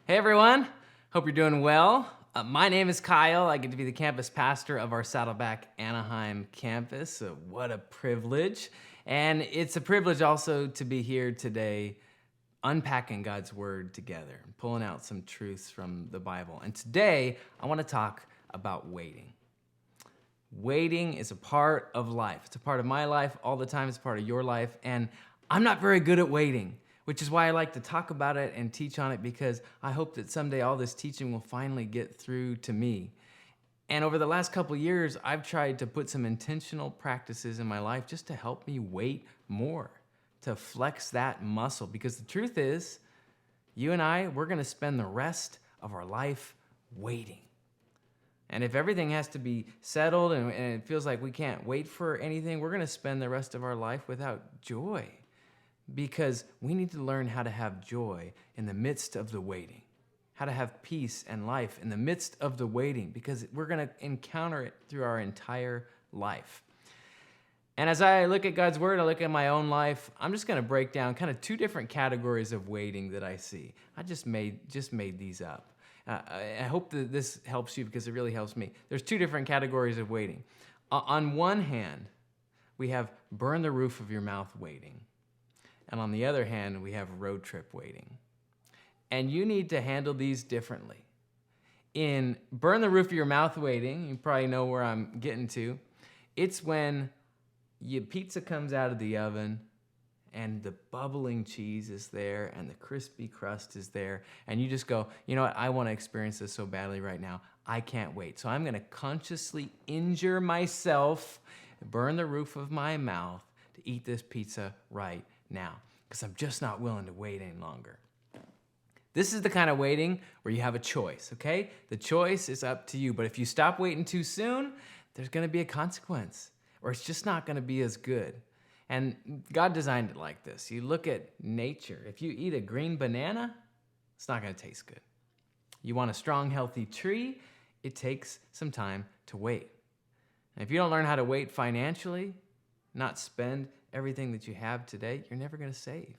Hey everyone, hope you're doing well. My name is Kyle. I get to be the campus pastor of our Saddleback Anaheim campus. What a privilege. And it's a privilege also to be here today unpacking God's word together, pulling out some truths from the Bible. And today I want to talk about waiting. Waiting is a part of life. It's a part of my life all the time. It's a part of your life. And I'm not very good at waiting, which is why I like to talk about it and teach on it, because I hope that someday all this teaching will finally get through to me. And over the last couple of years, I've tried to put some intentional practices in my life just to help me wait more, to flex that muscle. Because the truth is, you and I, we're going to spend the rest of our life waiting. And if everything has to be settled and it feels like we can't wait for anything, we're going to spend the rest of our life without joy. Because we need to learn how to have joy in the midst of the waiting, how to have peace and life in the midst of the waiting, because we're going to encounter it through our entire life. And as I look at God's word, I look at my own life, I'm just going to break down kind of two different categories of waiting that I see. I just made these up. I hope that this helps you, because it really helps me. There's two different categories of waiting. On one hand, we have burn the roof of your mouth waiting. And on the other hand, we have road trip waiting. And you need to handle these differently. In burn the roof of your mouth waiting, you probably know where I'm getting to. It's when your pizza comes out of the oven and the bubbling cheese is there and the crispy crust is there. And you just go, you know what? I want to experience this so badly right now. I can't wait. So I'm going to consciously injure myself, burn the roof of my mouth to eat this pizza right now, because I'm just not willing to wait any longer. This is the kind of waiting where you have a choice, okay? The choice is up to you, but if you stop waiting too soon, there's going to be a consequence, or it's just not going to be as good. And God designed it like this. You look at nature. If you eat a green banana, it's not going to taste good. You want a strong, healthy tree, it takes some time to wait. And if you don't learn how to wait financially, not spend everything that you have today, you're never going to save.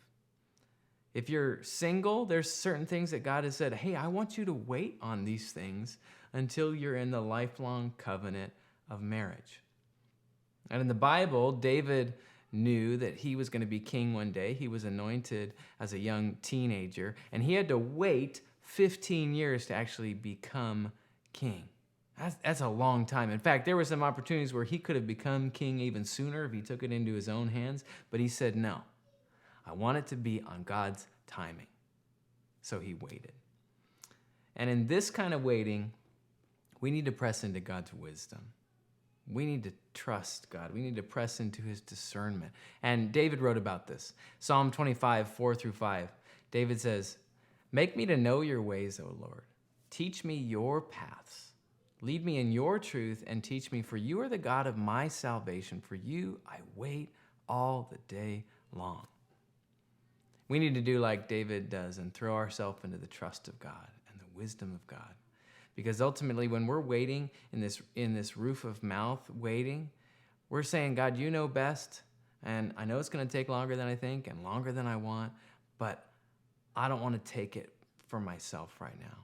If you're single, there's certain things that God has said, hey, I want you to wait on these things until you're in the lifelong covenant of marriage. And in the Bible, David knew that he was going to be king one day. He was anointed as a young teenager, and he had to wait 15 years to actually become king. That's a long time. In fact, there were some opportunities where he could have become king even sooner if he took it into his own hands, but he said, no, I want it to be on God's timing. So he waited. And in this kind of waiting, we need to press into God's wisdom. We need to trust God. We need to press into his discernment. And David wrote about this. Psalm 25, 4-5. David says, make me to know your ways, O Lord. Teach me your paths. Lead me in your truth and teach me, for you are the God of my salvation. For you I wait all the day long. We need to do like David does and throw ourselves into the trust of God and the wisdom of God. Because ultimately, when we're waiting in this roof of mouth waiting, we're saying, God, you know best, and I know it's going to take longer than I think and longer than I want, but I don't want to take it for myself right now.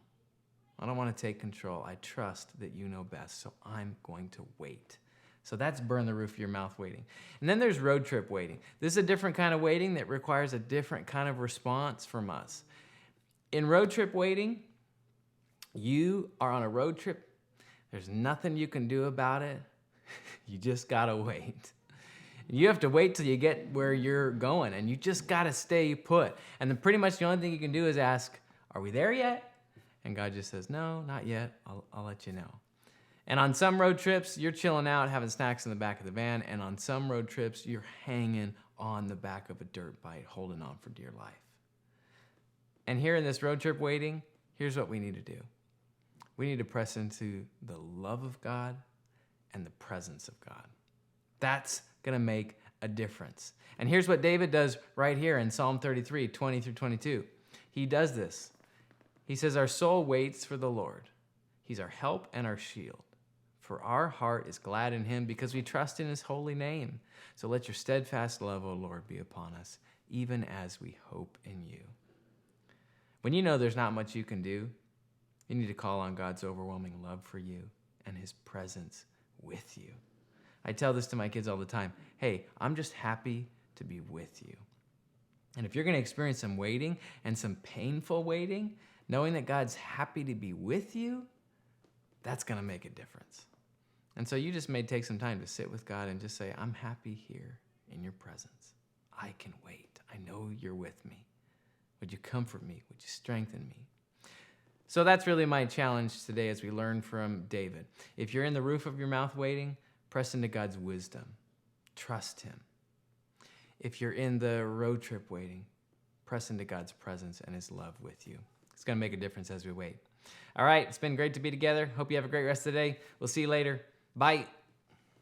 I don't want to take control. I trust that you know best, so I'm going to wait. So that's burn the roof of your mouth waiting. And then there's road trip waiting. This is a different kind of waiting that requires a different kind of response from us. In road trip waiting, you are on a road trip. There's nothing you can do about it. You just got to wait. You have to wait till you get where you're going, and you just got to stay put. And then pretty much the only thing you can do is ask, are we there yet? And God just says, no, not yet. I'll let you know. And on some road trips, you're chilling out, having snacks in the back of the van. And on some road trips, you're hanging on the back of a dirt bike, holding on for dear life. And here in this road trip waiting, here's what we need to do. We need to press into the love of God and the presence of God. That's going to make a difference. And here's what David does right here in Psalm 33, 20-22. He does this. He says, our soul waits for the Lord. He's our help and our shield. For our heart is glad in him because we trust in his holy name. So let your steadfast love, O Lord, be upon us, even as we hope in you. When you know there's not much you can do, you need to call on God's overwhelming love for you and his presence with you. I tell this to my kids all the time. Hey, I'm just happy to be with you. And if you're going to experience some waiting and some painful waiting, knowing that God's happy to be with you, that's going to make a difference. And so you just may take some time to sit with God and just say, I'm happy here in your presence. I can wait. I know you're with me. Would you comfort me? Would you strengthen me? So that's really my challenge today as we learn from David. If you're in the roof of your mouth waiting, press into God's wisdom. Trust him. If you're in the road trip waiting, press into God's presence and his love with you. It's going to make a difference as we wait. All right, it's been great to be together. Hope you have a great rest of the day. We'll see you later. Bye.